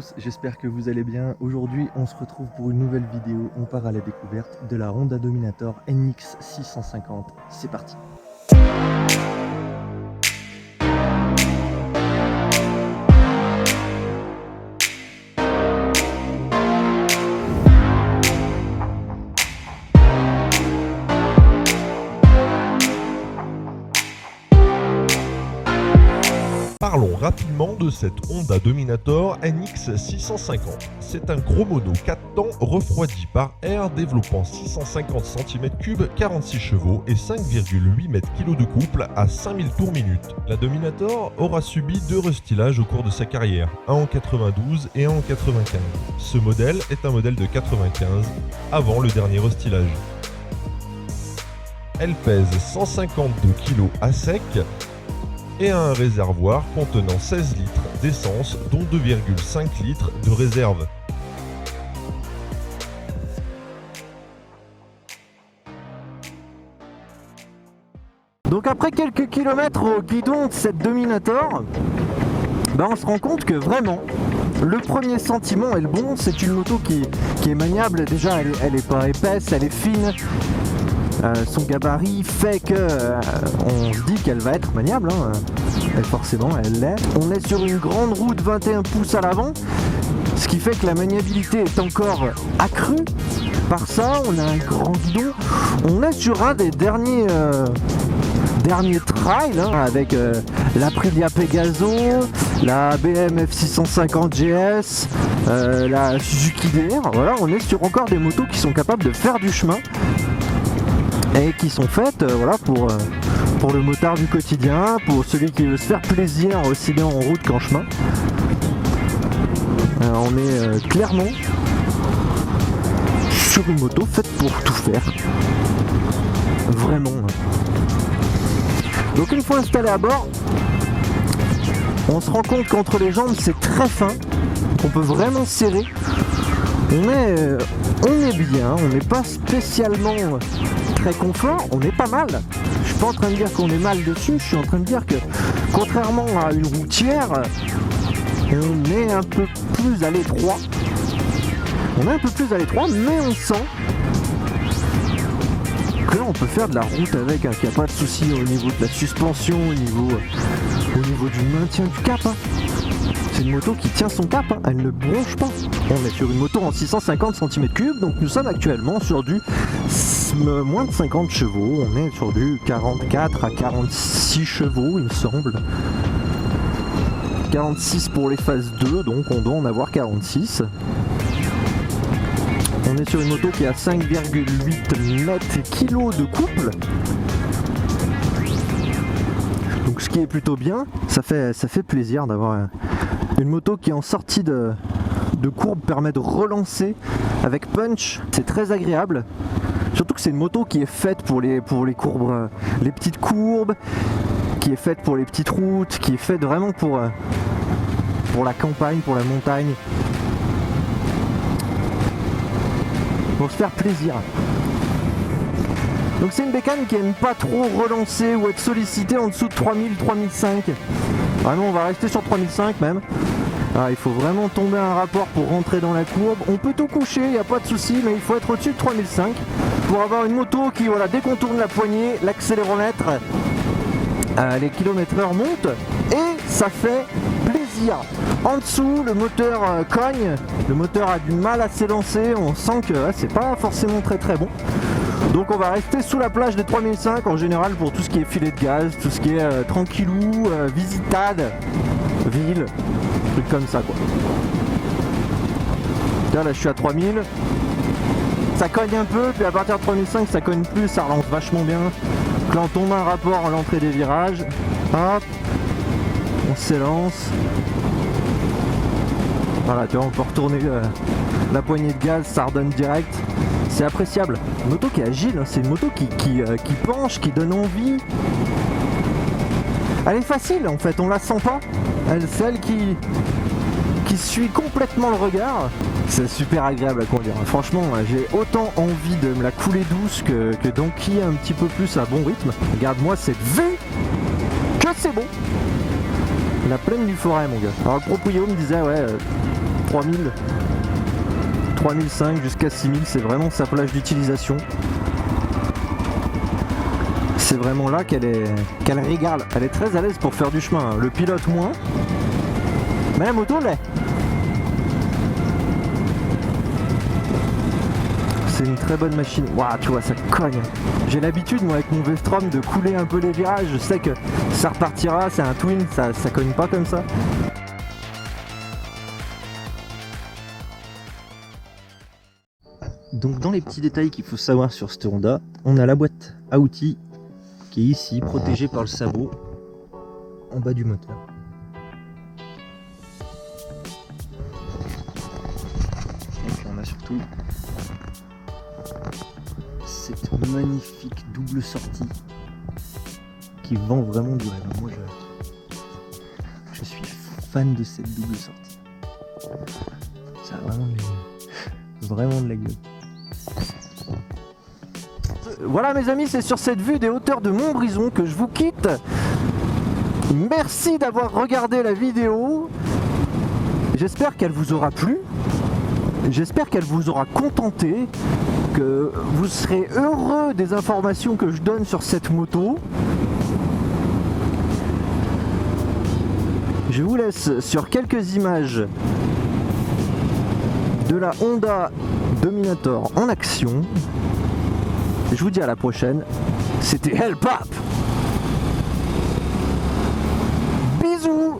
tous, j'espère que vous allez bien. Aujourd'hui, on se retrouve pour une nouvelle vidéo. On part à la découverte de la Honda Dominator NX 650. C'est parti. Parlons rapidement de cette Honda Dominator NX 650. C'est un gros mono 4 temps refroidi par air développant 650 cm3, 46 chevaux et 5,8 m/kg de couple à 5000 tours minute. La Dominator aura subi 2 restylages au cours de sa carrière, un en 92 et un en 95. Ce modèle est un modèle de 95 avant le dernier restylage. Elle pèse 152 kg à sec et a un réservoir contenant 16 litres d'essence dont 2,5 litres de réserve. Donc après quelques kilomètres au guidon de cette Dominator, on se rend compte que vraiment le premier sentiment est le bon. C'est une moto qui est maniable. Déjà elle est pas épaisse, elle est fine. Son gabarit fait que on se dit qu'elle va être maniable, hein. Et forcément elle l'est. On est sur une grande roue de 21 pouces à l'avant, ce qui fait que la maniabilité est encore accrue par ça. On a un grand guidon. On est sur un des derniers trails, hein, avec l'Aprilia Pegaso, la BM F650 GS, la Suzuki DR. Voilà, on est sur encore des motos qui sont capables de faire du chemin et qui sont faites voilà, pour le motard du quotidien, pour celui qui veut se faire plaisir aussi bien en route qu'en chemin. On est clairement sur une moto faite pour tout faire. Vraiment. Donc une fois installé à bord, on se rend compte qu'entre les jambes c'est très fin, qu'on peut vraiment serrer. On est bien, on n'est pas spécialement très confort, on est pas mal. Je suis pas en train de dire qu'on est mal dessus, je suis en train de dire que contrairement à une routière, on est un peu plus à l'étroit. On est un peu plus à l'étroit, mais on sent que là on peut faire de la route avec, hein, qu'il n'y a pas de souci au niveau de la suspension, au niveau du maintien du cap. Hein. C'est une moto qui tient son cap, hein, elle ne bronche pas. On est sur une moto en 650 cm3, donc nous sommes actuellement sur du moins de 50 chevaux. On est sur du 44 à 46 chevaux, il me semble. 46 pour les phases 2, donc on doit en avoir 46. On est sur une moto qui a 5,8 m/kg de couple. Donc ce qui est plutôt bien, ça fait plaisir d'avoir une moto qui en sortie de courbe permet de relancer avec punch. C'est très agréable. Surtout que c'est une moto qui est faite pour les courbes, les petites courbes, qui est faite pour les petites routes, qui est faite vraiment pour la campagne, pour la montagne. Pour se faire plaisir. Donc c'est une bécane qui aime pas trop relancer ou être sollicitée en dessous de 3000, 3005. Vraiment on va rester sur 3005 même. Alors, il faut vraiment tomber un rapport pour rentrer dans la courbe. On peut tout coucher, il n'y a pas de souci, mais il faut être au-dessus de 3005 pour avoir une moto qui, voilà, dès qu'on tourne la poignée, l'accéléromètre, les km/h montent et ça fait plaisir. En dessous, le moteur cogne, le moteur a du mal à s'élancer, on sent que c'est pas forcément très bon. Donc on va rester sous la plage des 3005 en général pour tout ce qui est filet de gaz, tout ce qui est tranquillou, visitade, ville, trucs comme ça quoi. Là je suis à 3000, ça cogne un peu, puis à partir de 3005 ça cogne plus, ça relance vachement bien. Donc là on tombe un rapport à l'entrée des virages, hop, on s'élance. Voilà, tu vois, on peut retourner la poignée de gaz, ça redonne direct. C'est appréciable. Une moto qui est agile, hein. C'est une moto qui penche, qui donne envie. Elle est facile en fait, on la sent pas. C'est elle qui suit complètement le regard. C'est super agréable à conduire. Franchement, j'ai autant envie de me la couler douce que d'enquiller un petit peu plus à bon rythme. Regarde-moi cette vue, que c'est bon. La plaine du Forêt, mon gars. Alors le proprio me disait, ouais, 3000, 3005 jusqu'à 6000, c'est vraiment sa plage d'utilisation. C'est vraiment là qu'elle régale. Elle est très à l'aise pour faire du chemin, hein. Le pilote moins, mais la moto l'est. C'est une très bonne machine. Waouh, tu vois, ça cogne. J'ai l'habitude, moi, avec mon Vestrom, de couler un peu les virages. Je sais que ça repartira, c'est un twin, ça cogne pas comme ça. Donc dans les petits détails qu'il faut savoir sur cette Honda, on a la boîte à outils qui est ici, protégée par le sabot en bas du moteur. Et puis on a surtout cette magnifique double sortie qui vend vraiment du rêve. Moi je suis fan de cette double sortie. Ça a vraiment de la gueule. Vraiment de la gueule. Voilà mes amis, c'est sur cette vue des hauteurs de Montbrison que je vous quitte. Merci d'avoir regardé la vidéo. J'espère qu'elle vous aura plu. J'espère qu'elle vous aura contenté, que vous serez heureux des informations que je donne sur cette moto. Je vous laisse sur quelques images de la Honda Dominator en action. Je vous dis à la prochaine. C'était Hellpap. Bisous.